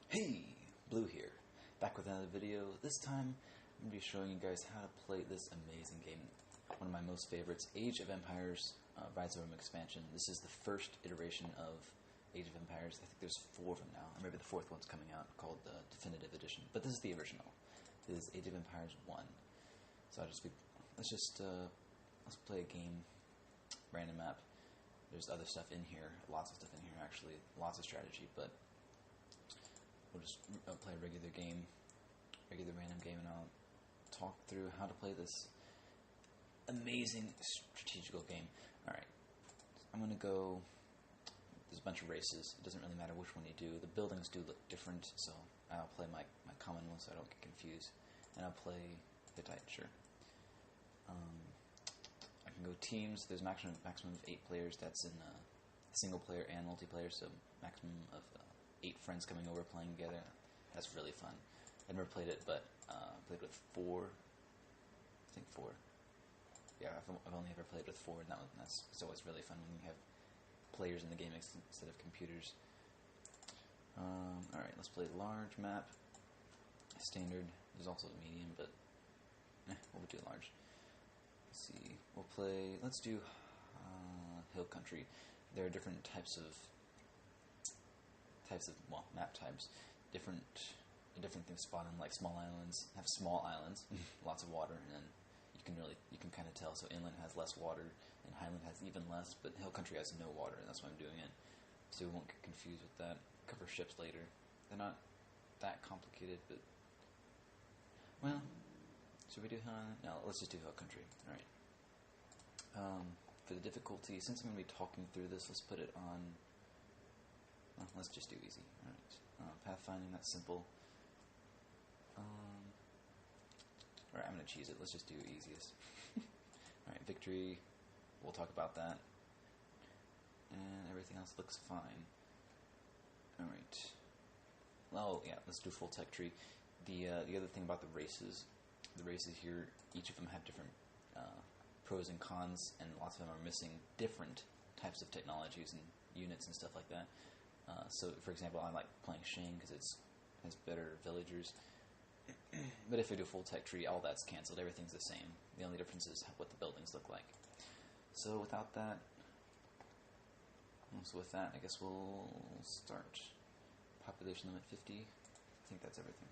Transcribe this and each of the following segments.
Hey, Blue here, back with another video. This time, I'm going to be showing you guys how to play this amazing game. One of my most favorites, Age of Empires Rise of Rome expansion. This is the first iteration of Age of Empires. I think there's 4 of them now, or maybe the 4th one's coming out, called the Definitive Edition. But this is the original. This is Age of Empires 1. So let's play a game, random map. There's other stuff in here, lots of stuff in here actually, lots of strategy, but we'll just play a regular random game, and I'll talk through how to play this amazing strategical game. Alright, I'm going to go, there's a bunch of races, it doesn't really matter which one you do, the buildings do look different, so I'll play my common one so I don't get confused, and I'll play Hittite, sure. I can go teams, there's maximum of 8 players, that's in single player and multiplayer, so maximum of 8 friends coming over playing together. That's really fun. I've never played it, but played with 4. I think 4. Yeah, I've only ever played with 4, and it's always really fun when you have players in the game instead of computers. Alright, let's play large map. Standard. There's also a medium, but we'll do large. Let's see. Let's do hill country. There are different types of map types. Different things spawn in, like small islands have small islands, lots of water, and then you can kind of tell. So inland has less water, and highland has even less, but hill country has no water, and that's why I'm doing it. So we won't get confused with that. Cover ships later. They're not that complicated, but well, should we do highland? No, let's just do hill country. All right. For the difficulty, since I'm going to be talking through this, let's put it on. Well, let's just do easy. Alright. Pathfinding, that's simple. Alright, I'm going to cheese it. Let's just do easiest. Alright, victory. We'll talk about that. And everything else looks fine. Alright. Well, yeah, let's do full tech tree. The other thing about the races here, each of them have different pros and cons, and lots of them are missing different types of technologies and units and stuff like that. So, for example, I like playing Shane because it has better villagers. But if I do full tech tree, all that's cancelled. Everything's the same. The only difference is what the buildings look like. So with that, I guess we'll start. Population limit 50. I think that's everything.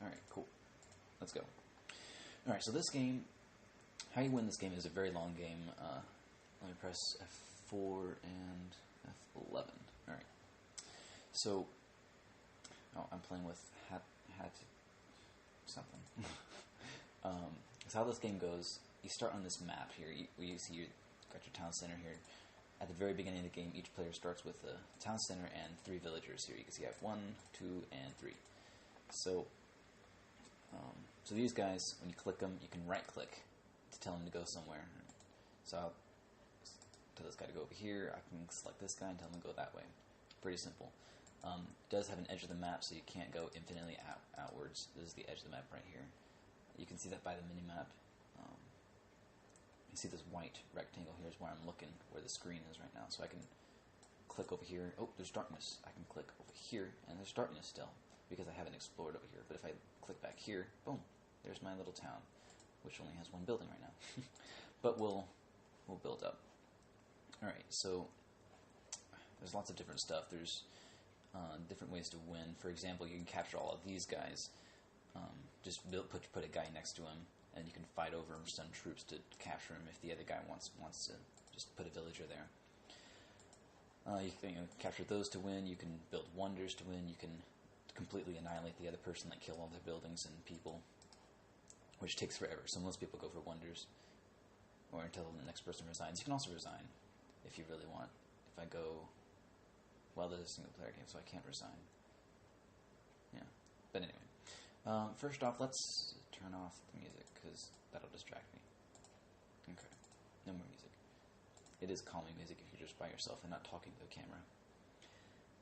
Alright, cool. Let's go. Alright, so this game, how you win this game is a very long game. Let me press F4 and F11. Alright. So, I'm playing with hat something. So how this game goes, you start on this map here. You see you got your town center here. At the very beginning of the game, each player starts with a town center and 3 villagers here. You can see I have 1, 2, and 3. So these guys, when you click them, you can right-click to tell them to go somewhere. So I'll tell this guy to go over here. I can select this guy and tell him to go that way. Pretty simple. It does have an edge of the map, so you can't go infinitely outwards. This is the edge of the map right here. You can see that by the mini-map. You see this white rectangle here is where I'm looking, where the screen is right now. So I can click over here. Oh, there's darkness. I can click over here, and there's darkness still, because I haven't explored over here. But if I click back here, boom, there's my little town, which only has 1 building right now. But we'll build up. Alright, so there's lots of different stuff. There's different ways to win. For example, you can capture all of these guys. Just put a guy next to him, and you can fight over some troops to capture him if the other guy wants to just put a villager there. You can capture those to win. You can build wonders to win. You can completely annihilate the other person, like kill all their buildings and people, which takes forever. So most people go for wonders, or until the next person resigns. You can also resign if you really want. If I go, well, this is a single player game, so I can't resign. Yeah, but anyway, first off, let's turn off the music because that'll distract me. Okay, no more music. It is calming music if you're just by yourself and not talking to the camera.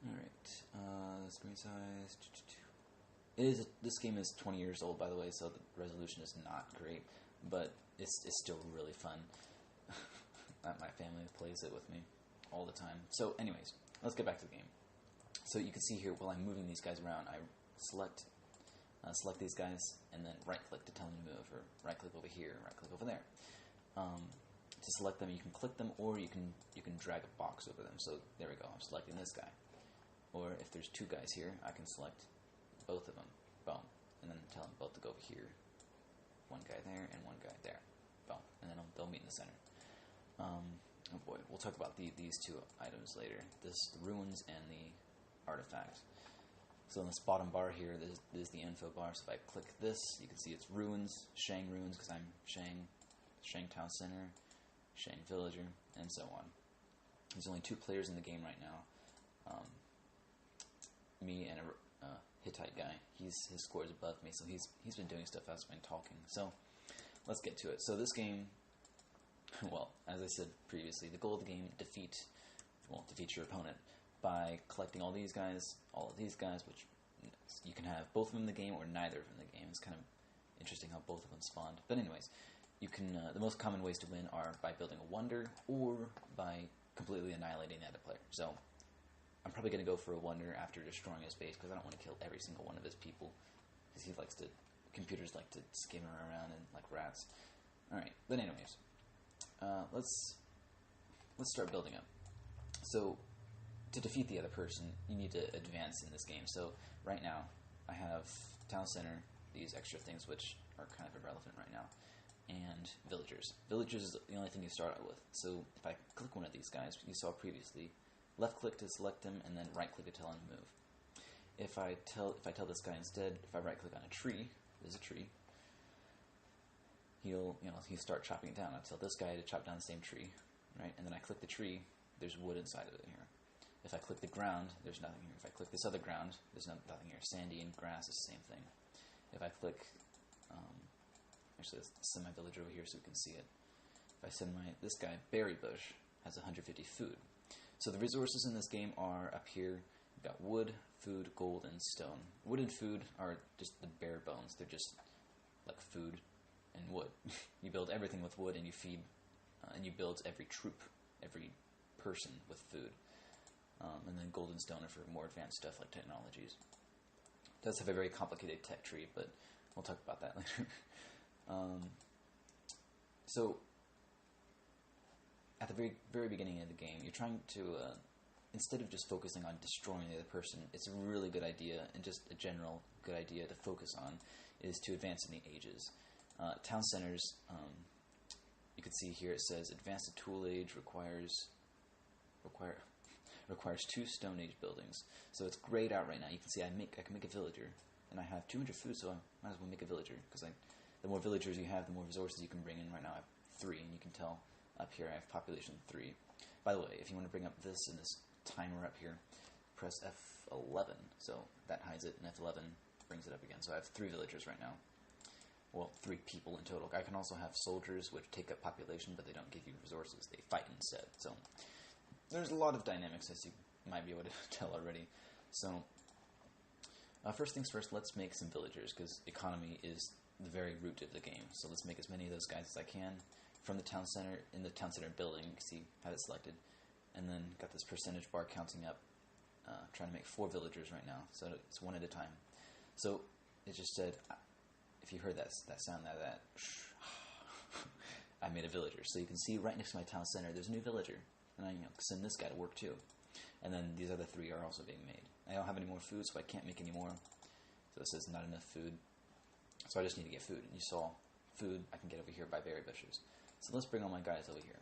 Alright, screen size. This game is 20 years old, by the way, so the resolution is not great, but it's still really fun. My family plays it with me all the time. So anyways, let's get back to the game. So you can see here, while I'm moving these guys around, I select these guys, and then right-click to tell them to move, or right-click over here, right-click over there. To select them, you can click them, or you can drag a box over them. So there we go, I'm selecting this guy. Or if there's two guys here, I can select both of them, boom, and then tell them both to go over here. One guy there, and one guy there, boom, and then they'll meet in the center. Oh boy, we'll talk about these two items later. The ruins and the artifact. So in this bottom bar here, there's the info bar. So if I click this, you can see it's ruins, Shang ruins, because I'm Shang Town Center, Shang Villager, and so on. There's only 2 players in the game right now. Me and a Hittite guy. His score is above me, so he's been doing stuff as I've been talking. So let's get to it. So this game, well, as I said previously, the goal of the game, defeat your opponent by collecting all these guys, all of these guys, which you can have both of them in the game or neither of them in the game. It's kind of interesting how both of them spawned. But anyways, you can. The most common ways to win are by building a wonder or by completely annihilating the other player. So I'm probably going to go for a wonder after destroying his base because I don't want to kill every single one of his people because computers like to skim around and like rats. All right, but anyways, let's start building up. So to defeat the other person, you need to advance in this game. So right now, I have Town Center, these extra things which are kind of irrelevant right now, and villagers. Villagers is the only thing you start out with. So if I click one of these guys, you saw previously, left click to select him, and then right click to tell him to move. If I tell this guy instead, if I right click on a tree, there's a tree, he'll start chopping it down. I tell this guy to chop down the same tree, right? And then I click the tree, there's wood inside of it here. If I click the ground, there's nothing here. If I click this other ground, there's nothing here. Sandy and grass is the same thing. If I click, actually let's send my villager over here so we can see it. If I send this guy, berry bush, has 150 food. So the resources in this game are up here. You've got wood, food, gold, and stone. Wood and food are just the bare bones. They're just like food and wood. You build everything with wood, and you feed, and you build every troop, every person with food. And then gold and stone are for more advanced stuff like technologies. It does have a very complicated tech tree, but we'll talk about that later. So at the very, very beginning of the game, you're trying to, instead of just focusing on destroying the other person, it's a really good idea, and just a general good idea to focus on, is to advance in the ages. Town centers, you can see here it says, advance to Tool Age requires 2 Stone Age buildings. So it's grayed out right now. You can see I can make a villager, and I have 200 food, so I might as well make a villager, because the more villagers you have, the more resources you can bring in. Right now I have 3, and you can tell up here I have population 3. By the way, if you want to bring up this and this timer up here, press F11, so that hides it, and F11 brings it up again. So I have 3 villagers right now. Well, 3 people in total. I can also have soldiers, which take up population, but they don't give you resources. They fight instead. So there's a lot of dynamics, as you might be able to tell already. So first things first, let's make some villagers, because economy is the very root of the game. So let's make as many of those guys as I can from the town center. In the town center building, you can see, have it selected, and then got this percentage bar counting up, trying to make 4 villagers right now, so it's 1 at a time. So it just said, if you heard that sound, that I made a villager. So you can see right next to my town center, there's a new villager, and I send this guy to work too. And then these other 3 are also being made. I don't have any more food, so I can't make any more. So it says not enough food. So I just need to get food. And you saw food I can get over here by berry bushes. So let's bring all my guys over here.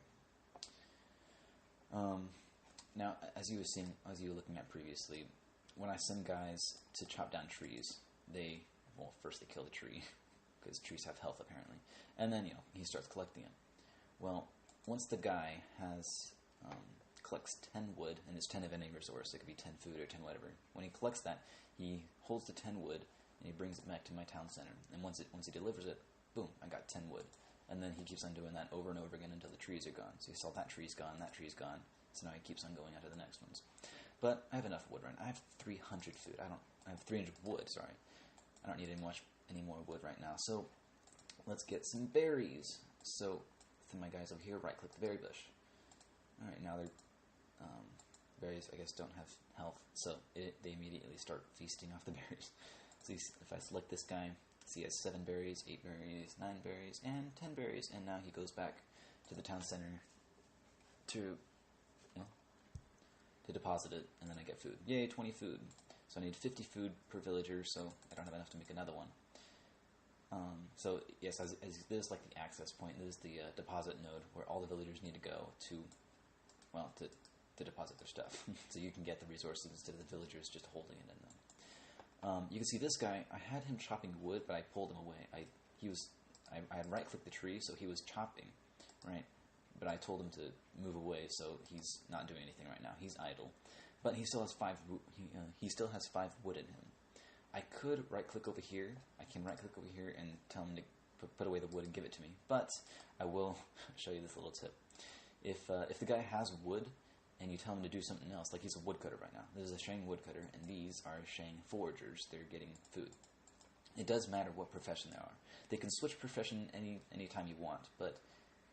Now, as you were looking at previously, when I send guys to chop down trees, first they kill the tree, because trees have health apparently, and then he starts collecting them. Well, once the guy collects 10 wood, and it's 10 of any resource, it could be 10 food or 10 whatever. When he collects that, he holds the 10 wood and he brings it back to my town center. And once he delivers it, boom, I got 10 wood. And then he keeps on doing that over and over again until the trees are gone. So you saw that tree's gone, that tree's gone. So now he keeps on going on to the next ones. But I have enough wood right now. I have 300 food. I have 300 wood, sorry. I don't need any more wood right now. So let's get some berries. So my guys over here, right click the berry bush. Alright, now berries, I guess, don't have health, so they immediately start feasting off the berries. So if I select this guy, see he has 7 berries, 8 berries, 9 berries, and 10 berries, and now he goes back to the town center to deposit it, and then I get food. Yay, 20 food. So I need 50 food per villager, so I don't have enough to make another one. So yes, as this is like the access point. This is the deposit node where all the villagers need to go to deposit their stuff. So you can get the resources instead of the villagers just holding it in them. You can see this guy. I had him chopping wood, but I pulled him away. I had right-clicked the tree, so he was chopping, right? But I told him to move away, so he's not doing anything right now. He's idle, but he still has 5. He still has 5 wood in him. I could right-click over here. I can right-click over here and tell him to put away the wood and give it to me. But I will show you this little tip. If the guy has wood and you tell him to do something else, like he's a woodcutter right now. This is a Shang woodcutter, and these are Shang foragers. They're getting food. It does matter what profession they are. They can switch profession anytime you want, but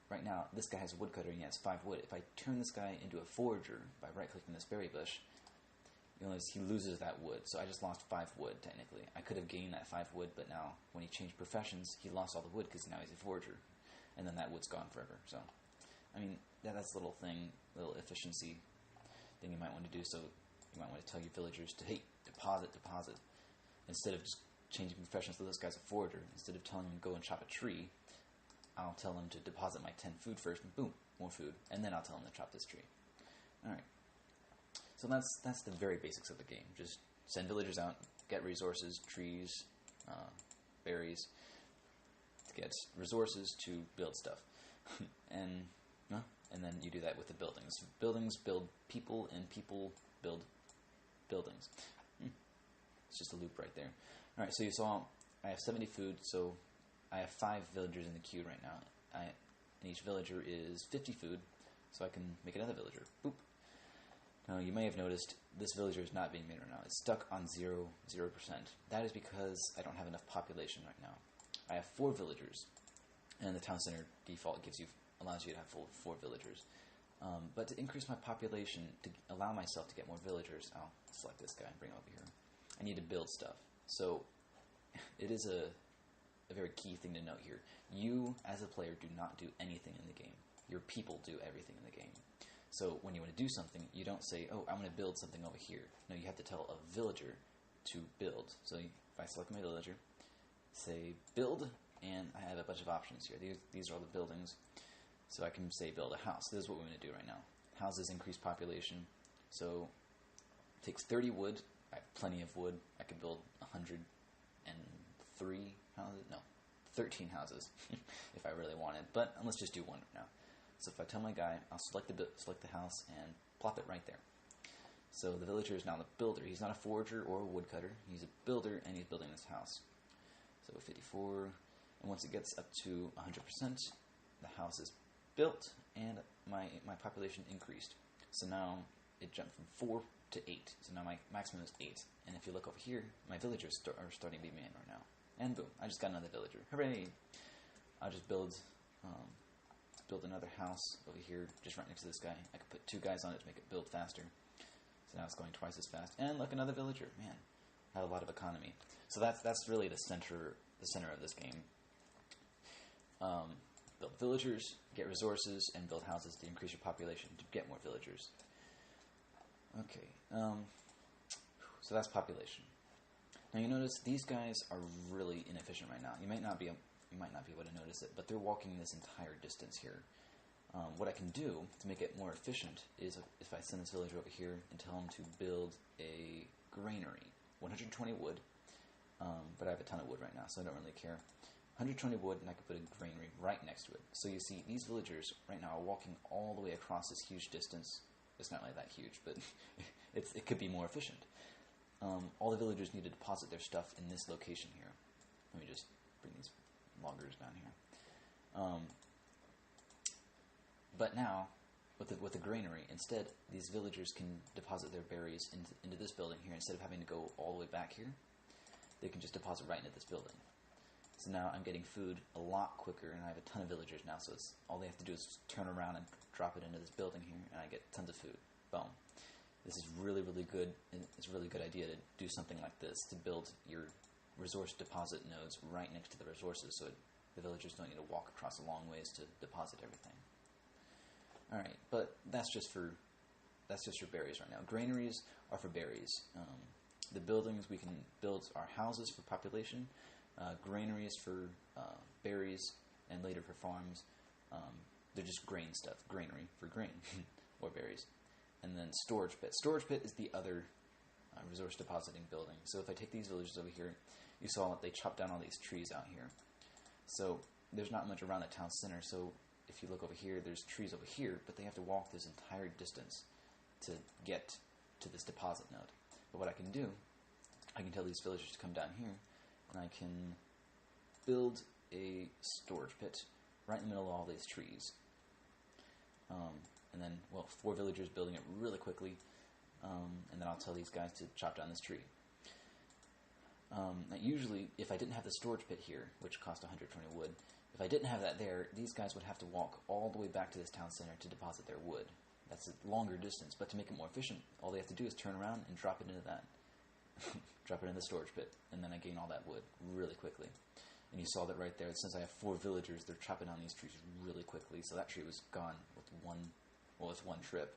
right now this guy has a woodcutter and he has 5 wood. If I turn this guy into a forager by right-clicking this berry bush, you'll notice he loses that wood. So I just lost 5 wood, technically. I could have gained that 5 wood, but now when he changed professions, he lost all the wood because now he's a forager. And then that wood's gone forever. So, I mean, that's a little thing, little efficiency thing you might want to do. So you might want to tell your villagers to, hey, deposit. Instead of just changing professions, so this guy's a forager. Instead of telling him to go and chop a tree, I'll tell him to deposit my 10 food first, and boom, more food. And then I'll tell him to chop this tree. Alright. So that's the very basics of the game. Just send villagers out, get resources, trees, berries, to get resources to build stuff. and then you do that with the buildings. Buildings build people, and people build buildings. It's just a loop right there. Alright, so you saw I have 70 food, so I have 5 villagers in the queue right now. And each villager is 50 food, so I can make another villager. Boop. Now, you may have noticed this villager is not being made right now. It's stuck on 0%. That is because I don't have enough population right now. I have 4 villagers, and the town center default allows you to have 4 villagers. But to increase my population, to allow myself to get more villagers, I'll select this guy and bring him over here. I need to build stuff. So it is a very key thing to note here. You, as a player, do not do anything in the game. Your people do everything in the game. So when you want to do something, you don't say, oh, I'm going to build something over here. No, you have to tell a villager to build. So if I select my villager, say build, and I have a bunch of options here. These are all the buildings. So I can say build a house. This is what we're going to do right now. Houses increase population. So it takes 30 wood. I have plenty of wood. I could build 103 houses. No, 13 houses if I really wanted. But let's just do one right now. So if I tell my guy, I'll select the house and plop it right there. So the villager is now the builder. He's not a forager or a woodcutter. He's a builder, and he's building this house. So 54, and once it gets up to 100%, the house is built, and my population increased. So now it jumped from 4 to 8. So now my maximum is 8. And if you look over here, my villagers are starting to be made right now. And boom, I just got another villager. Hooray! I'll just build another house over here, just right next to this guy. I could put 2 guys on it to make it build faster. So now it's going twice as fast. And look, another villager. Man, I have a lot of economy. So that's really the center of this game. Build villagers, get resources, and build houses to increase your population to get more villagers. Okay, so that's population. Now you notice these guys are really inefficient right now. You might not be able to notice it, but they're walking this entire distance here. What I can do to make it more efficient is if I send this villager over here and tell him to build a granary. 120 wood, but I have a ton of wood right now, so I don't really care. 120 wood, and I could put a granary right next to it. So you see, these villagers right now are walking all the way across this huge distance. It's not really that huge, but it could be more efficient. All the villagers need to deposit their stuff in this location here. Let me just bring these loggers down here. But now, with the granary, instead, these villagers can deposit their berries into this building here. Instead of having to go all the way back here, they can just deposit right into this building. So now I'm getting food a lot quicker, and I have a ton of villagers now, so all they have to do is turn around and drop it into this building here, and I get tons of food. Boom. this is really, really good, and it's a really good idea to do something like this, to build your resource deposit nodes right next to the resources, so the villagers don't need to walk across a long ways to deposit everything. Alright, but that's just for berries right now. Granaries are for berries. The buildings, we can build our houses for population, granaries for berries, and later for farms. They're just grain stuff. Granary for grain or berries. And then storage pit. Storage pit is the other resource depositing building. So if I take these villages over here, you saw that they chopped down all these trees out here. So there's not much around the town center. So if you look over here, there's trees over here, but they have to walk this entire distance to get to this deposit node. But what I can do, I can tell these villagers to come down here, and I can build a storage pit right in the middle of all these trees. And then, well, 4 villagers building it really quickly, and then I'll tell these guys to chop down this tree. Now usually, if I didn't have the storage pit here, which cost 120 wood, if I didn't have that there, these guys would have to walk all the way back to this town center to deposit their wood. That's a longer distance, but to make it more efficient, all they have to do is turn around and drop it into that. Drop it in the storage pit, and then I gain all that wood really quickly. And you saw that right there. Since I have 4 villagers, they're chopping down these trees really quickly. So that tree was gone with one trip.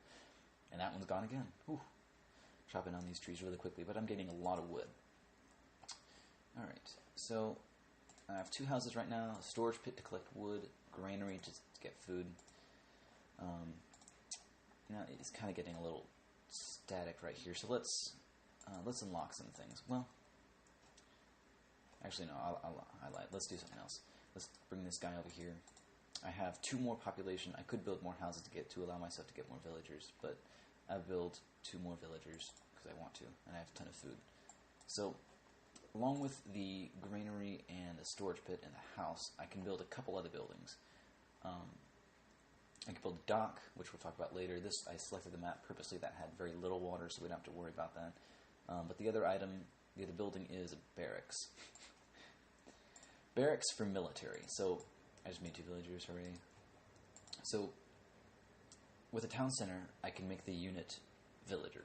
And that one's gone again. Whew. Chopping down these trees really quickly, but I'm getting a lot of wood. Alright, so I have 2 houses right now, a storage pit to collect wood, granary to get food. Now it's kind of getting a little static right here, so let's unlock some things. Well, actually no, I lied. Let's do something else. Let's bring this guy over here. I have 2 more population. I could build more houses to allow myself to get more villagers, but I'll build 2 more villagers because I want to, and I have a ton of food. So, along with the granary and the storage pit and the house, I can build a couple other buildings. I can build a dock, which we'll talk about later. I selected the map purposely that had very little water, so we don't have to worry about that. But the other building is a barracks. Barracks for military. So, I just made 2 villagers already. So, with a town center, I can make the unit villager.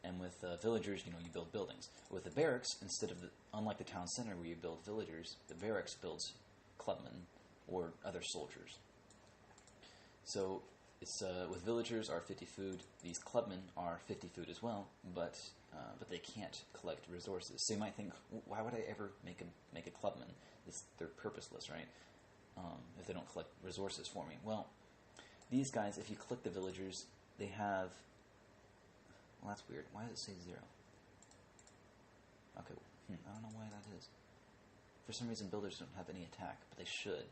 And with villagers, you build buildings. With the barracks, unlike the town center where you build villagers, the barracks builds clubmen or other soldiers. So it's with villagers are 50 food. These clubmen are 50 food as well, but they can't collect resources. So you might think, why would I ever make a clubman? They're purposeless, right? If they don't collect resources for me. Well, these guys, if you click the villagers, they have. Well, that's weird. Why does it say 0? Okay, I don't know why that is. For some reason, builders don't have any attack, but they should.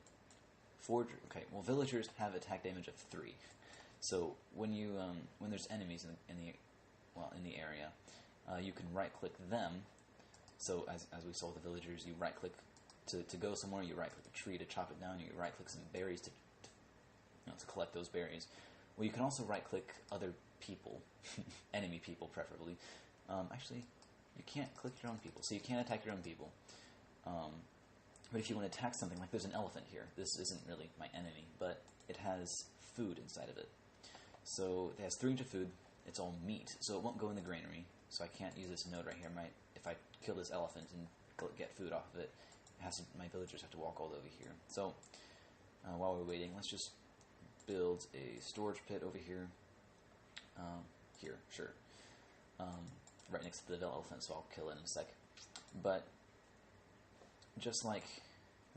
Okay, well, villagers have attack damage of 3. So when there's enemies in the area, you can right-click them. So as we saw with the villagers, you right-click to go somewhere. You right-click a tree to chop it down. You right-click some berries to collect those berries. Well, you can also right-click other people, enemy people preferably. Actually, you can't click your own people, so you can't attack your own people. But if you want to attack something, like there's an elephant here. This isn't really my enemy, but it has food inside of it. So it has 3 inch of food. It's all meat, so it won't go in the granary. So I can't use this node right here. If I kill this elephant and get food off of it, my villagers have to walk all over here. So while we're waiting, let's just build a storage pit over here. Here, sure. Right next to the elephant, so I'll kill it in a sec. But just like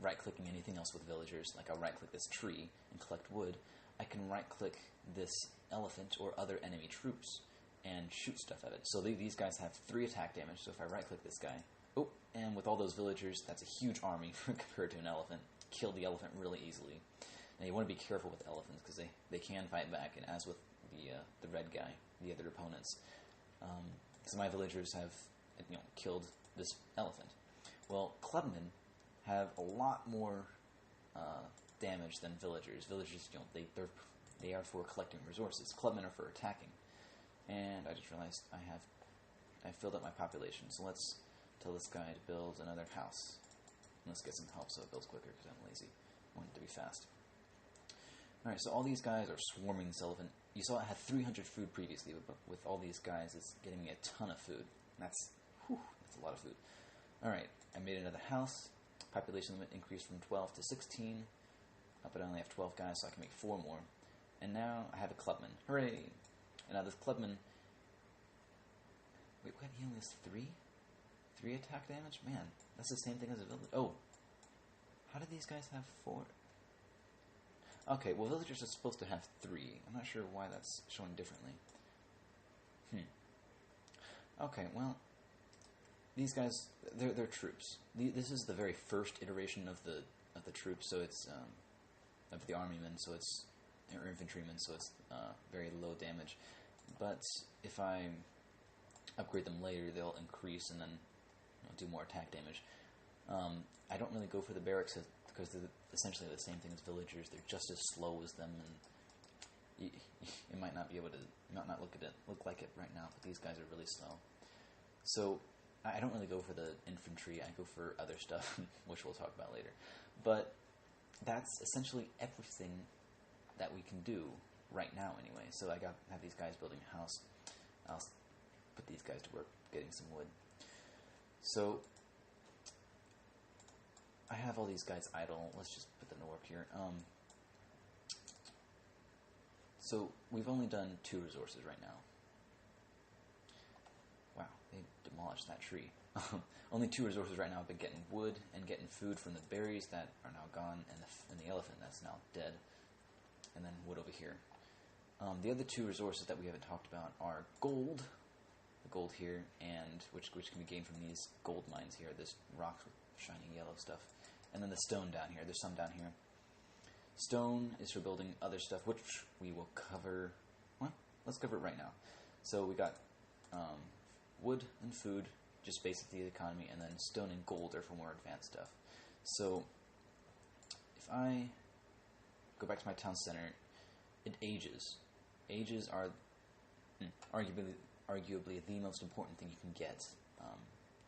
right-clicking anything else with villagers, like I'll right-click this tree and collect wood, I can right-click this elephant or other enemy troops and shoot stuff at it. So these guys have 3 attack damage, so if I right-click this guy, and with all those villagers, that's a huge army compared to an elephant. Kill the elephant really easily. Now you want to be careful with elephants because they can fight back, and as with the red guy, the other opponents. So my villagers have killed this elephant. Well, clubmen have a lot more damage than villagers. Villagers, they are for collecting resources. Clubmen are for attacking. And I just realized I filled up my population. So let's tell this guy to build another house. Let's get some help so it builds quicker because I'm lazy. I want it to be fast. Alright, so all these guys are swarming this elephant. you saw I had 300 food previously, but with all these guys, it's getting me a ton of food. That's a lot of food. Alright, I made another house. Population limit increased from 12 to 16. But I only have 12 guys, so I can make 4 more. And now I have a clubman. Hooray! And now this clubman... Wait, what? He only has 3? 3 attack damage? Man, that's the same thing as a village. Oh! How did these guys have 4? Okay, well, villagers are supposed to have 3. I'm not sure why that's showing differently. Okay, well, these guys, they're troops. This is the very first iteration of the troops, so it's of the armymen, so it's or infantrymen, so it's very low damage. But if I upgrade them later, they'll increase and then do more attack damage. I don't really go for the barracks because they're essentially the same thing as villagers. They're just as slow as them, and you might not be able to not look like it right now. But these guys are really slow. So I don't really go for the infantry. I go for other stuff, which we'll talk about later. But that's essentially everything that we can do right now, anyway. So I have these guys building a house. I'll put these guys to work getting some wood. So I have all these guys idle. Let's just put them to work here. So we've only done 2 resources right now. Wow, they demolished that tree. Only 2 resources right now. I've been getting wood and getting food from the berries that are now gone, and the elephant that's now dead, and then wood over here. The other 2 resources that we haven't talked about are gold, the gold here, and which can be gained from these gold mines here, this rocks with shining yellow stuff, and then the stone down here. There's some down here. Stone is for building other stuff, which we will cover. Well, let's cover it right now. So we got wood and food, just basically the economy, and then stone and gold are for more advanced stuff. So if I go back to my town center, it ages. Ages are arguably the most important thing you can get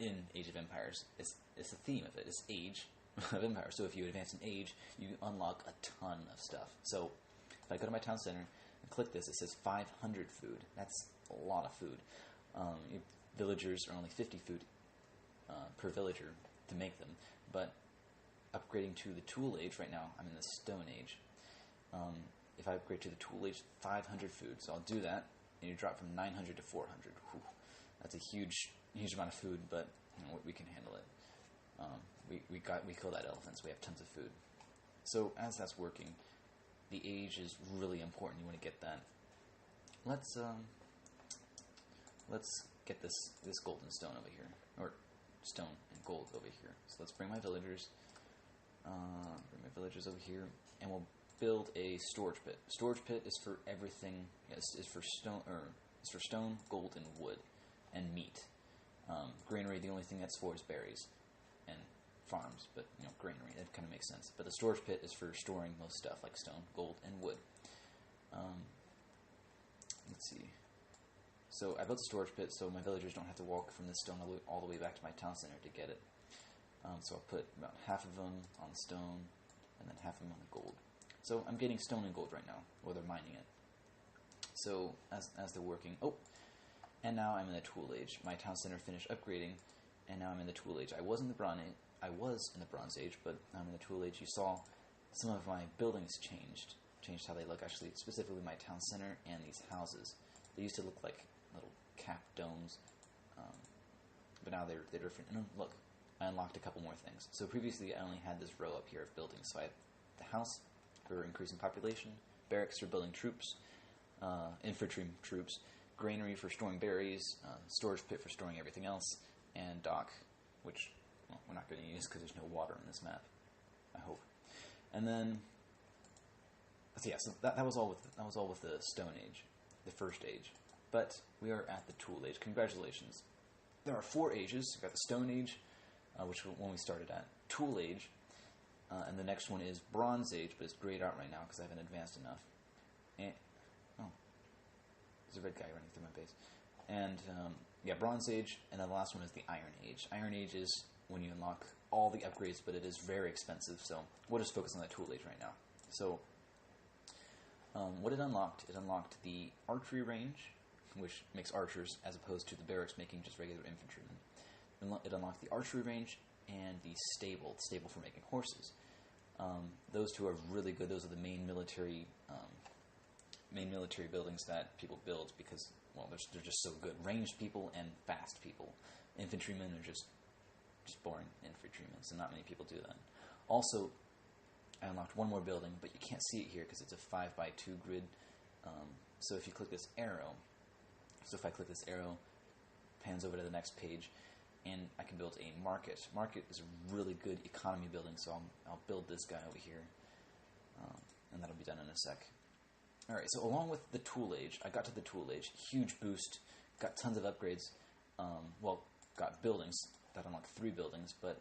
in Age of Empires. It's the theme of it. It's age of Empire. So if you advance in age, you unlock a ton of stuff. So if I go to my town center and click this, it says 500 food. That's a lot of food. Villagers are only 50 food per villager to make them. But upgrading to the tool age, right now I'm in the stone age. If I upgrade to the tool age, 500 food. So I'll do that, and you drop from 900 to 400. Whew. That's a huge amount of food, but we can handle it. We killed that elephant, so we have tons of food. So as that's working, the age is really important. You want to get that. Let's get this gold and stone over here, or stone and gold over here. So let's bring my villagers. Over here, and we'll build a storage pit. Storage pit is for everything. Is for stone, gold, and wood, and meat. Granary, the only thing that's for is berries and farms, but granary, that kind of makes sense. But the storage pit is for storing most stuff like stone, gold, and wood. Let's see. So I built a storage pit so my villagers don't have to walk from this stone all the way back to my town center to get it. So I'll put about half of them on the stone and then half of them on the gold. So I'm getting stone and gold right now, or they're mining it. So as they're working, and now I'm in the tool age. My town center finished upgrading, and now I'm in the tool age. I was in the Bronze Age, but I'm in the tool age. You saw some of my buildings changed how they look. Actually, specifically my town center and these houses. They used to look like little cap domes, but now they're different. And look, I unlocked a couple more things. So previously I only had this row up here of buildings. So I had the house for increasing population, barracks for building troops, infantry troops, granary for storing berries, storage pit for storing everything else, and dock, which we're not going to use because there's no water in this map, I hope. And then, so that was all with the Stone Age, the first age. But we are at the Tool Age. Congratulations. There are 4 ages. We've got the Stone Age, which one we started at, Tool Age, and the next one is Bronze Age, but it's grayed out right now because I haven't advanced enough. And there's a red guy running through my base. And Bronze Age, and then the last one is the Iron Age. Iron Age is when you unlock all the upgrades, but it is very expensive. So we'll just focus on the Tool Age right now. So What it unlocked the archery range, which makes archers, as opposed to the barracks making just regular infantrymen. It unlocked the archery range and the stable for making horses. Those two are really good. Those are the main military buildings that people build because, well, they're just so good. Ranged people and fast people. Infantrymen are just boring infantrymen, so not many people do that. Also, I unlocked one more building, but you can't see it here because it's a 5x2 grid. So if you click this arrow, pans over to the next page, and I can build a market. Market is a really good economy building, so I'll build this guy over here, and that'll be done in a sec. Alright, so along with the tool age, I got to the tool age, huge boost, got tons of upgrades, got buildings, that unlock 3 buildings, but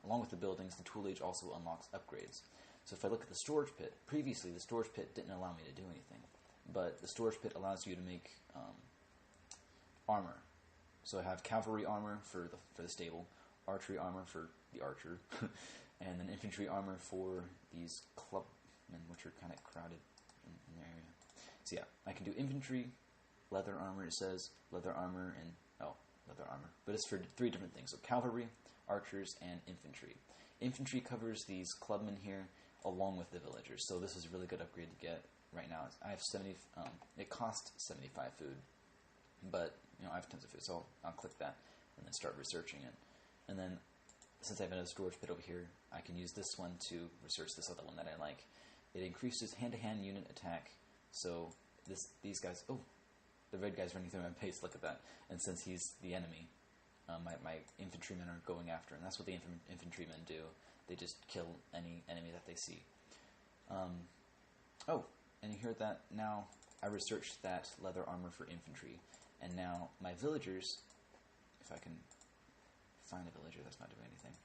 along with the buildings, the tool age also unlocks upgrades. So if I look at the storage pit, previously the storage pit didn't allow me to do anything, but the storage pit allows you to make armor. So I have cavalry armor for the stable, archery armor for the archer, and then infantry armor for these clubmen, which are kind of crowded in the area. So yeah, I can do infantry, leather armor, it says, leather armor, and leather armor. But it's for 3 different things. So cavalry, archers, and infantry. Infantry covers these clubmen here, along with the villagers. So this is a really good upgrade to get right now. I have 70. It costs 75 food, but I have tons of food, so I'll click that and then start researching it. And then, since I have another storage pit over here, I can use this one to research this other one that I like. It increases hand-to-hand unit attack. So these guys. Oh, the red guy's running through my base. Look at that. And since he's the enemy, my infantrymen are going after him. That's what the infantrymen do. They just kill any enemy that they see. And you heard that now. I researched that leather armor for infantry. And now my villagers, if I can find a villager that's not doing anything,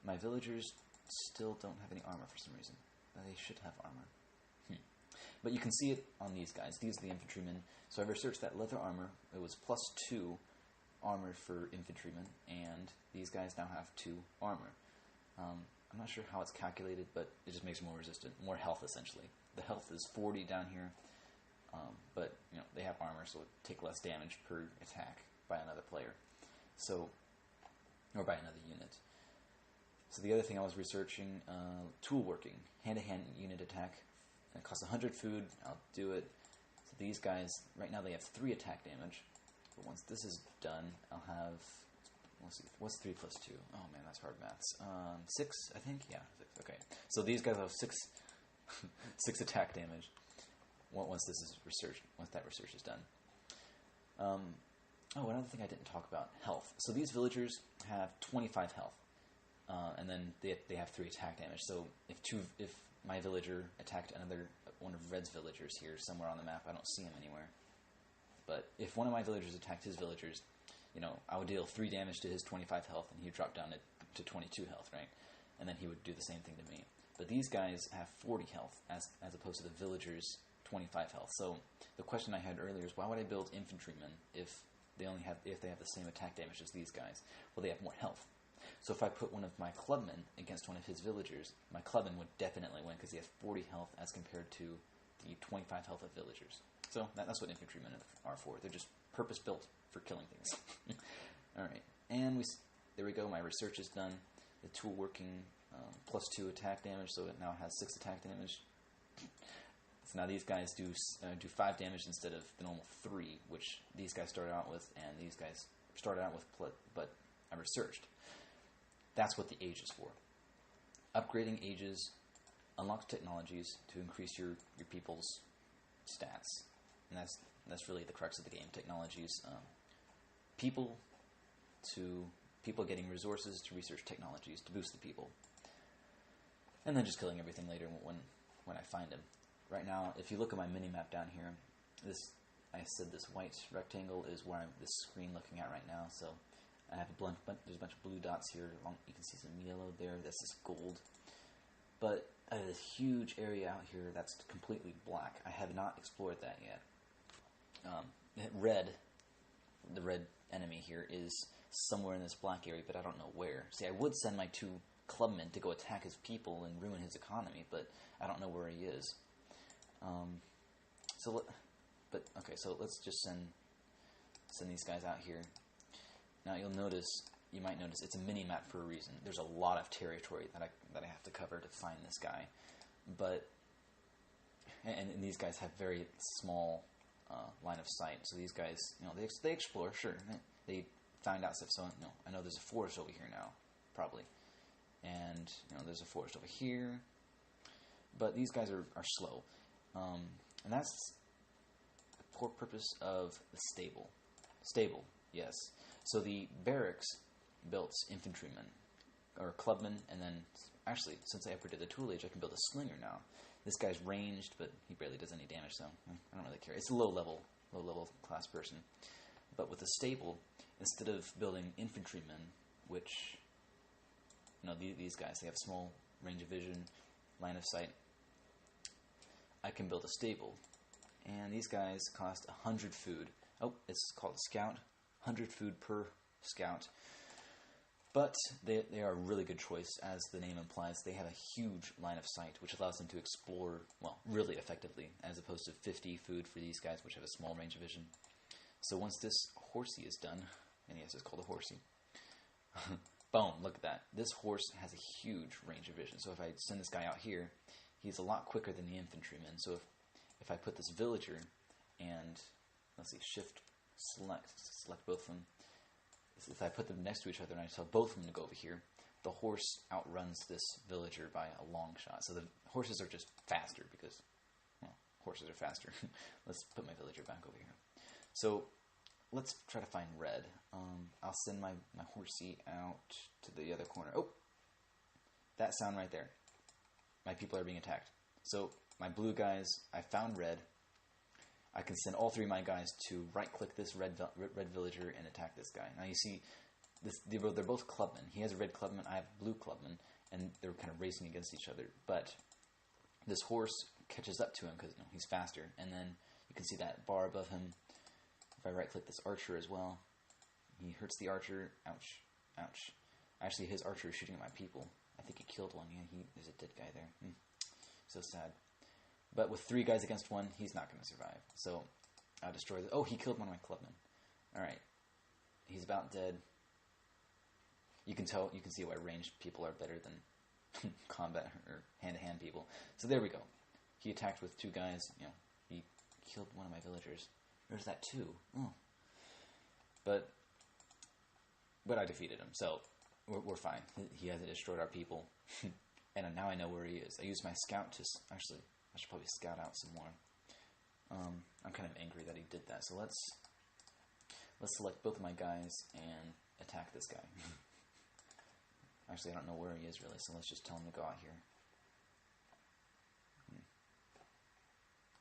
my villagers still don't have any armor for some reason. They should have armor. But you can see it on these guys. These are the infantrymen. So I researched that leather armor. It was +2 armor for infantrymen, and these guys now have 2 armor. I'm not sure how it's calculated, but it just makes them more resistant, more health essentially. The health is 40 down here, but they have armor, so it take less damage per attack by another player, or by another unit. So the other thing I was researching, tool working, hand-to-hand unit attack. It costs 100 food. I'll do it. So these guys, right now they have 3 attack damage. But once this is done, I'll have... Let's see. What's 3 plus 2? Oh man, that's hard maths. 6, I think? Yeah, 6. Okay. So these guys have 6 attack damage once this is researched. Once that research is done. Another thing I didn't talk about. Health. So these villagers have 25 health. And then they have 3 attack damage. So if my villager attacked one of Red's villagers here somewhere on the map, I don't see him anywhere. But if one of my villagers attacked his villagers, I would deal 3 damage to his 25 health, and he'd drop down to 22 health, right? And then he would do the same thing to me. But these guys have 40 health, as opposed to the villagers' 25 health. So the question I had earlier is, why would I build infantrymen if they have the same attack damage as these guys? Well, they have more health. So if I put one of my clubmen against one of his villagers, my clubman would definitely win because he has 40 health as compared to the 25 health of villagers. So that's what infantrymen are for. They're just purpose-built for killing things. Alright, and there we go. My research is done. The tool working +2 attack damage, so it now has 6 attack damage. So now these guys do 5 damage instead of the normal 3, which these guys started out with, and these guys started out with, but I researched. That's what the age is for. Upgrading ages unlocks technologies to increase your people's stats. And that's really the crux of the game. Technologies. People getting resources to research technologies to boost the people. And then just killing everything later when I find them. Right now, if you look at my mini-map down here, this white rectangle is where I'm this screen looking at right now, so I have there's a bunch of blue dots here. You can see some yellow there. That's just gold. But I have this huge area out here that's completely black. I have not explored that yet. The red enemy here is somewhere in this black area, but I don't know where. See, I would send my 2 clubmen to go attack his people and ruin his economy, but I don't know where he is. So let's just send these guys out here. Now you might notice it's a mini map for a reason. There's a lot of territory that I have to cover to find this guy, and these guys have very small line of sight. So these guys, they explore, sure. They find out stuff. So I know there's a forest over here now, probably, and there's a forest over here. But these guys are slow, and that's the poor purpose of the stable. Stable, yes. So the barracks built infantrymen, or clubmen, and then, actually, since I upgraded the tool age, I can build a slinger now. This guy's ranged, but he barely does any damage, so I don't really care. It's a low level class person. But with the stable, instead of building infantrymen, which, these guys, they have small range of vision, line of sight, I can build a stable. And these guys cost 100 food. Oh, it's called a scout. 100 food per scout. But they are a really good choice, as the name implies. They have a huge line of sight, which allows them to explore, really effectively, as opposed to 50 food for these guys, which have a small range of vision. So once this horsey is done, and yes, it's called a horsey. Boom, look at that. This horse has a huge range of vision. So if I send this guy out here, he's a lot quicker than the infantryman. So if I put this villager and, let's see, shift, select both of them. If I put them next to each other and I tell both of them to go over here, the horse outruns this villager by a long shot. So the horses are just faster because, horses are faster. Let's put my villager back over here. So let's try to find red. I'll send my horsey out to the other corner. Oh, that sound right there. My people are being attacked. So my blue guys, I found red. I can send all three of my guys to right-click this red villager and attack this guy. Now you see, they're both clubmen. He has a red clubman, I have a blue clubman, and they're kind of racing against each other. But this horse catches up to him because he's faster. And then you can see that bar above him. If I right-click this archer as well, he hurts the archer. Ouch, ouch. Actually, his archer is shooting at my people. I think he killed one. Yeah, there's a dead guy there. So sad. But with 3 guys against 1, he's not going to survive. So I'll destroy the... Oh, he killed one of my clubmen. Alright. He's about dead. You can see why ranged people are better than combat or hand-to-hand people. So there we go. He attacked with 2 guys. He killed one of my villagers. There's that 2. Oh. But I defeated him. So we're fine. He hasn't destroyed our people. And now I know where he is. I used my scout to... Actually... I should probably scout out some more. I'm kind of angry that he did that. So let's select both of my guys and attack this guy. Actually, I don't know where he is really, so let's just tell him to go out here.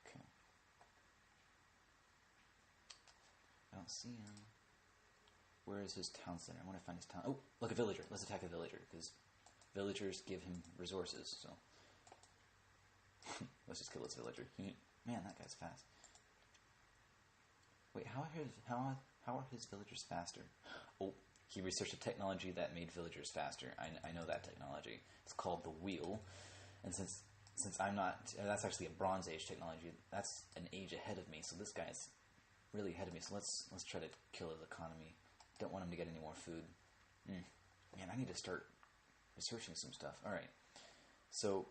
Okay. I don't see him. Where is his town center? I want to find his town... Oh, look, a villager. Let's attack a villager, because villagers give him resources, so... Let's just kill this villager. Man, that guy's fast. Wait, how are his villagers faster? Oh, he researched a technology that made villagers faster. I know that technology. It's called the wheel. And since I'm not... That's actually a Bronze Age technology. That's an age ahead of me, so this guy's really ahead of me. So let's try to kill his economy. Don't want him to get any more food. Man, I need to start researching some stuff. Alright. So...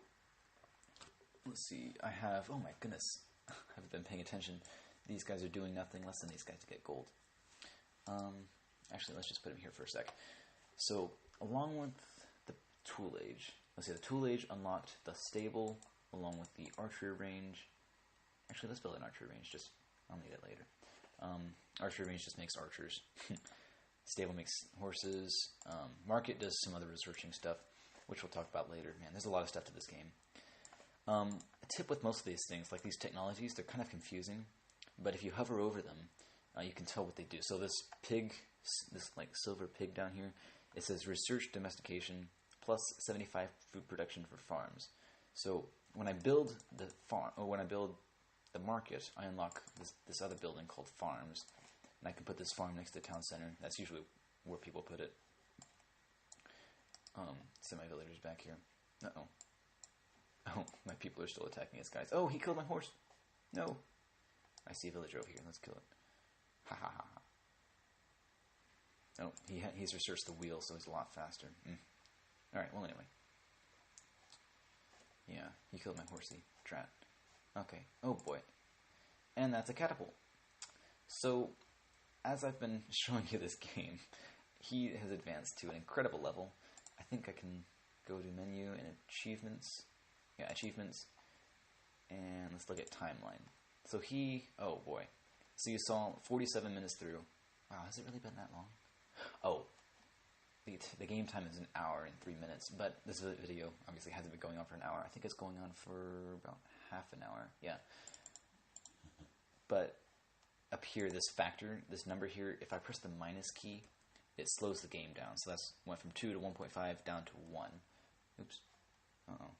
Let's see, I have... Oh my goodness. I haven't been paying attention. These guys are doing nothing. Let's send these guys to get gold. Actually, let's just put him here for a sec. So, along with the tool age... Let's see, the tool age unlocked the stable, along with the archery range. Actually, let's build an archery range. I'll need it later. Archery range just makes archers. Stable makes horses. Market does some other researching stuff, which we'll talk about later. Man, there's a lot of stuff to this game. A tip with most of these things, like these technologies, they're kind of confusing, but if you hover over them, you can tell what they do. So this pig, this like silver pig down here, it says research domestication plus 75 food production for farms. So when I build the farm, or when I build the market, I unlock this other building called farms, and I can put this farm next to the town center. That's usually where people put it. Send my villagers back here. Uh-oh. Oh, my people are still attacking his guys. Oh, he killed my horse. No. I see a villager over here. Let's kill it. Ha ha ha ha. Oh, he's researched the wheel, so he's a lot faster. Alright, well anyway. Yeah, he killed my horsey. Drat. Okay. Oh boy. And that's a catapult. So, as I've been showing you this game, he has advanced to an incredible level. I think I can go to menu and achievements. Yeah, achievements. And let's look at timeline. So oh boy. So you saw 47 minutes through. Wow, has it really been that long? Oh, the game time is an hour and 3 minutes, but this video obviously hasn't been going on for an hour. I think it's going on for about half an hour. Yeah. But up here, this number here, if I press the minus key, it slows the game down. So that's went from 2 to 1.5 down to 1. Oops. Uh-oh.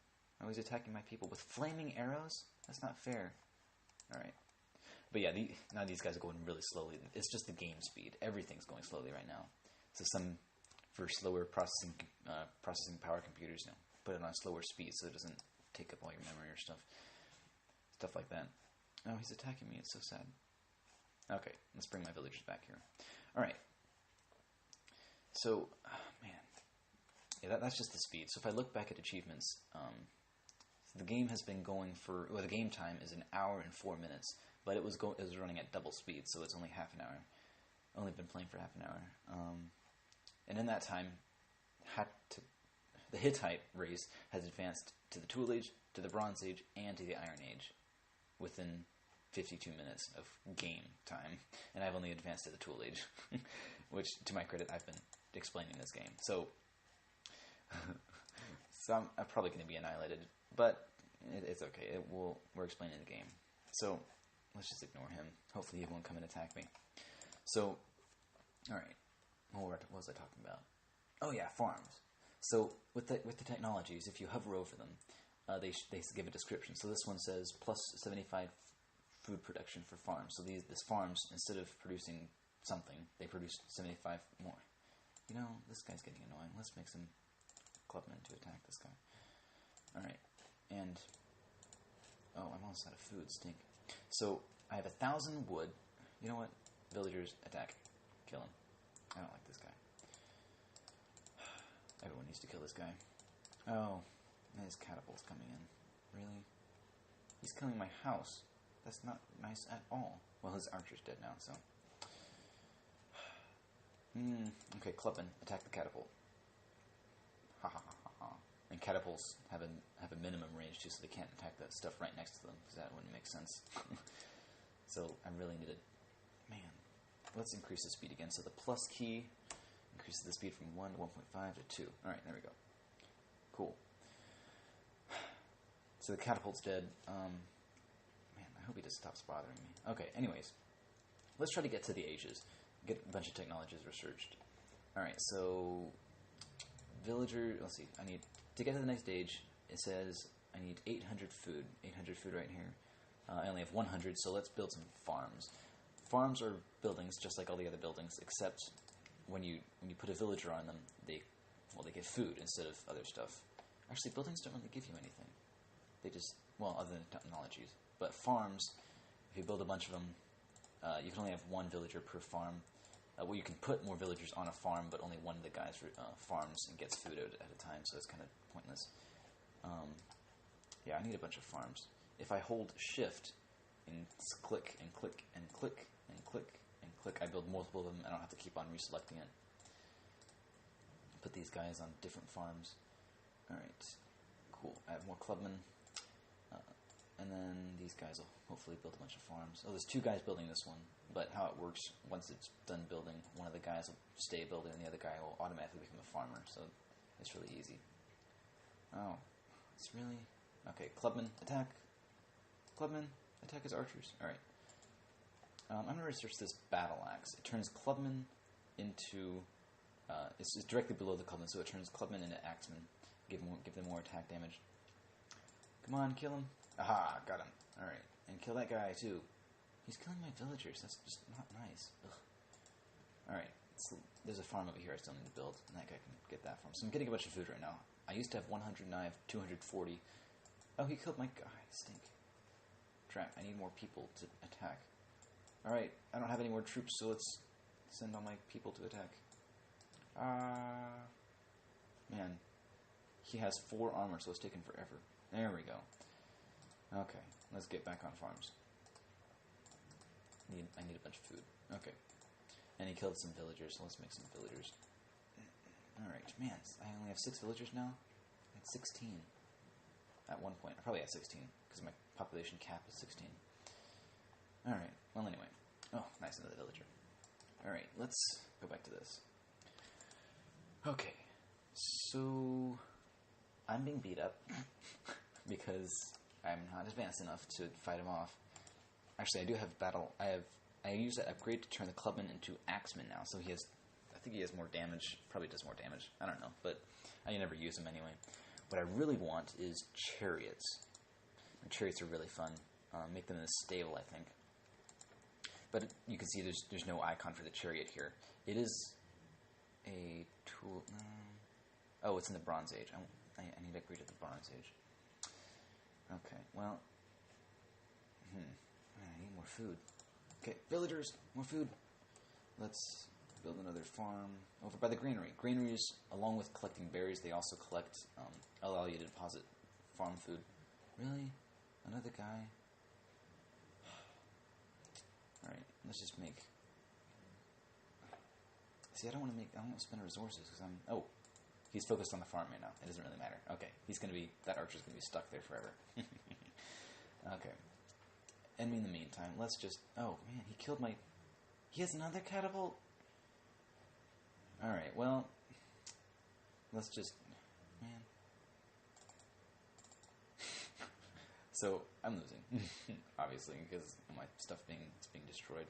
I was attacking my people with flaming arrows? That's not fair. Alright. But yeah, now these guys are going really slowly. It's just the game speed. Everything's going slowly right now. So for slower processing power computers, put it on slower speed so it doesn't take up all your memory or stuff like that. Oh, he's attacking me. It's so sad. Okay, let's bring my villagers back here. Alright. So, man. Yeah, that's just the speed. So if I look back at achievements, the game has been going the game time is an hour and 4 minutes, but it was running at double speed, so it's only half an hour. Only been playing for half an hour. And in that time, the Hittite race has advanced to the Tool Age, to the Bronze Age, and to the Iron Age within 52 minutes of game time. And I've only advanced to the Tool Age, which, to my credit, I've been explaining this game. So I'm probably going to be annihilated, but it's okay. We're explaining the game. So let's just ignore him. Hopefully he won't come and attack me. So, alright. What was I talking about? Oh yeah, farms. So with the technologies, if you hover over them, they give a description. So this one says plus 75 food production for farms. So this farms, instead of producing something, they produce 75 more. You know, this guy's getting annoying. Let's make some clubmen to attack this guy. Alright. And oh, I'm almost out of food. Stink. So I have 1,000 wood. You know what? Villagers, attack. Kill him. I don't like this guy. Everyone needs to kill this guy. Oh, and his catapult's coming in. Really? He's killing my house. That's not nice at all. Well, his archer's dead now, so. Okay, clubman, attack the catapult. Ha ha ha ha. And catapults have a minimum range too, so they can't attack that stuff right next to them, because that wouldn't make sense. So I really needed. Man. Let's increase the speed again. So the plus key increases the speed from 1 to 1.5 to 2. Alright, there we go. Cool. So the catapult's dead. Man, I hope he just stops bothering me. Okay, anyways. Let's try to get to the ages. Get a bunch of technologies researched. Alright, so villager, let's see. To get to the next age, it says I need 800 food. 800 food right here. I only have 100, so let's build some farms. Farms are buildings just like all the other buildings, except when you put a villager on them, they get food instead of other stuff. Actually, buildings don't really give you anything. They just, other than technologies. But farms, if you build a bunch of them, you can only have one villager per farm. You can put more villagers on a farm, but only one of the guys farms and gets food at a time, so it's kind of pointless. Yeah, I need a bunch of farms. If I hold shift and click and click and click and click and click, I build multiple of them. I don't have to keep on reselecting it. Put these guys on different farms. Alright, cool. I have more clubmen. And then these guys will hopefully build a bunch of farms. Oh, there's 2 guys building this one, but how it works, once it's done building, one of the guys will stay building and the other guy will automatically become a farmer, so it's really easy. Oh, it's really... Okay, clubmen, attack. Clubmen, attack his archers. Alright. I'm going to research this battle axe. It turns clubmen into... it's directly below the clubmen, so it turns clubmen into axemen. Give them more attack damage. Come on, kill him. Aha, got him. Alright. And kill that guy, too. He's killing my villagers. That's just not nice. Ugh. Alright. There's a farm over here I still need to build, and that guy can get that farm. So I'm getting a bunch of food right now. I used to have 100, now I have 240. Oh, he killed my guy. Stink. Trap. I need more people to attack. Alright, I don't have any more troops, so let's send all my people to attack. Man. He has 4 armor, so it's taking forever. There we go. Okay, let's get back on farms. I need a bunch of food. Okay. And he killed some villagers, so let's make some villagers. Alright, man, I only have 6 villagers now? I had 16 at one point. I probably had 16, because my population cap is 16. Alright, well anyway. Oh, nice, another villager. Alright, let's go back to this. Okay, so I'm being beat up because I'm not advanced enough to fight him off. Actually, I do have battle. I use that upgrade to turn the clubman into axeman now, so he has. I think he has more damage. Probably does more damage. I don't know, but I never use him anyway. What I really want is chariots. And chariots are really fun. Make them in a stable, I think. But you can see there's no icon for the chariot here. It is a tool. Oh, it's in the Bronze Age. I need to upgrade to the Bronze Age. Okay, well. I need more food. Okay, villagers, more food. Let's build another farm over by the granary. Granaries, along with collecting berries, they also collect, allow you to deposit farm food. Really? Another guy? Alright, let's just make... See, I don't want to spend resources, because oh, he's focused on the farm right now. It doesn't really matter. Okay, that archer's going to be stuck there forever. Okay. And in the meantime, let's just... Oh, man, he killed my... He has another catapult? Alright, well... Let's just... Man. So, I'm losing. Obviously, because my stuff is being destroyed.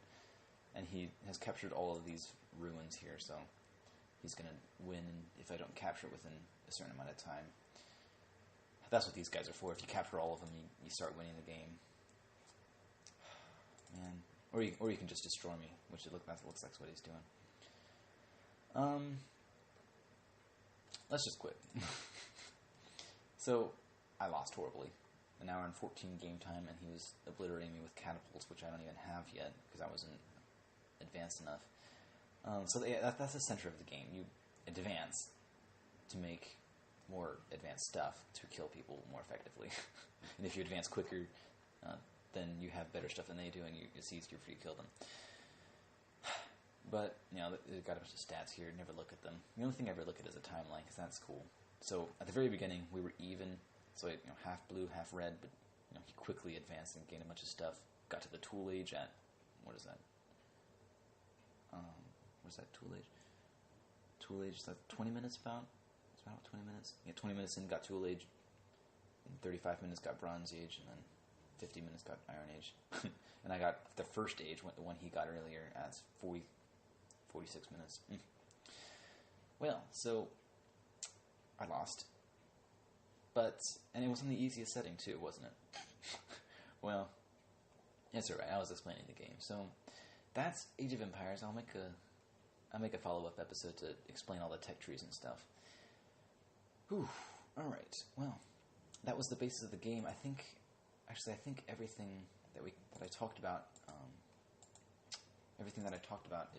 And he has captured all of these ruins here, so... He's gonna win if I don't capture it within a certain amount of time. That's what these guys are for. If you capture all of them, you start winning the game. Man, or you can just destroy me, which that looks like what he's doing. Let's just quit. So I lost horribly. An hour and 14 game time, and he was obliterating me with catapults, which I don't even have yet because I wasn't advanced enough. So that's the center of the game. You advance to make more advanced stuff to kill people more effectively. And if you advance quicker, then you have better stuff than they do, and it's easier for you to kill them. But, they've got a bunch of stats here. Never look at them. The only thing I ever look at is a timeline, because that's cool. So, at the very beginning, we were even. So, half blue, half red, but, he quickly advanced and gained a bunch of stuff. Got to the tool age at, what is that? What's that tool age? Tool age is that 20 minutes about? It's about 20 minutes. Yeah, 20 minutes in, got tool age. In 35 minutes, got bronze age, and then 50 minutes got Iron Age. And I got the first age, the one he got earlier, at 46 minutes. Well, so I lost. And it was on the easiest setting too, wasn't it? Well, it's alright, I was explaining the game. So, that's Age of Empires. I'll make a follow-up episode to explain all the tech trees and stuff. Whew, alright, well, that was the basis of the game. I think everything that I talked about,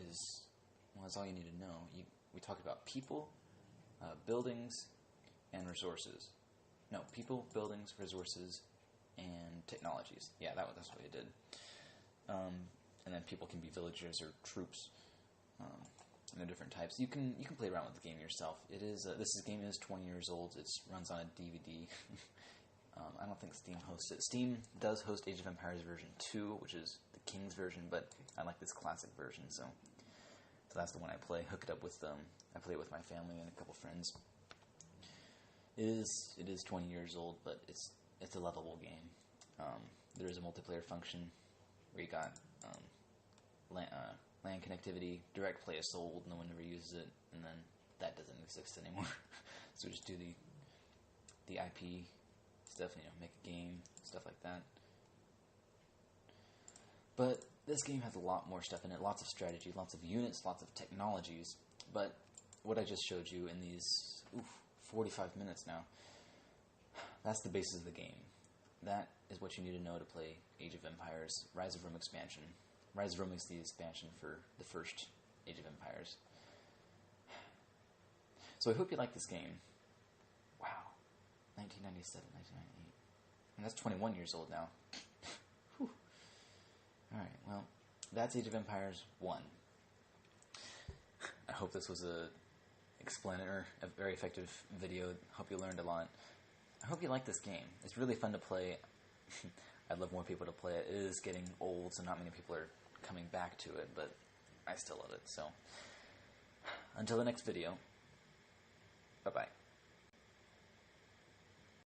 is all you need to know. We talked about people, buildings, and resources. No, people, buildings, resources, and technologies. Yeah, that's what we did. And then people can be villagers or troops, and they're different types. You can play around with the game yourself. This game is 20 years old. It runs on a DVD. I don't think Steam hosts it. Steam does host Age of Empires version 2, which is the King's version, but I like this classic version, so that's the one I play. Hook it up with I play it with my family and a couple friends. It is 20 years old, but it's a lovable game. There is a multiplayer function where you got LAN connectivity. Direct play is sold, no one ever uses it, and then that doesn't exist anymore. So just do the IP stuff, make a game, stuff like that. But this game has a lot more stuff in it, lots of strategy, lots of units, lots of technologies. But what I just showed you in these 45 minutes now, that's the basis of the game. That is what you need to know to play Age of Empires, Rise of Rome expansion. Rise of Rome is the expansion for the first Age of Empires. So I hope you like this game. Wow. 1997, 1998. And that's 21 years old now. Whew. Alright, well, that's Age of Empires 1. I hope this was a very effective video. Hope you learned a lot. I hope you like this game. It's really fun to play. I'd love more people to play it. It is getting old, so not many people are coming back to it, but I still love it. So, until the next video, bye-bye.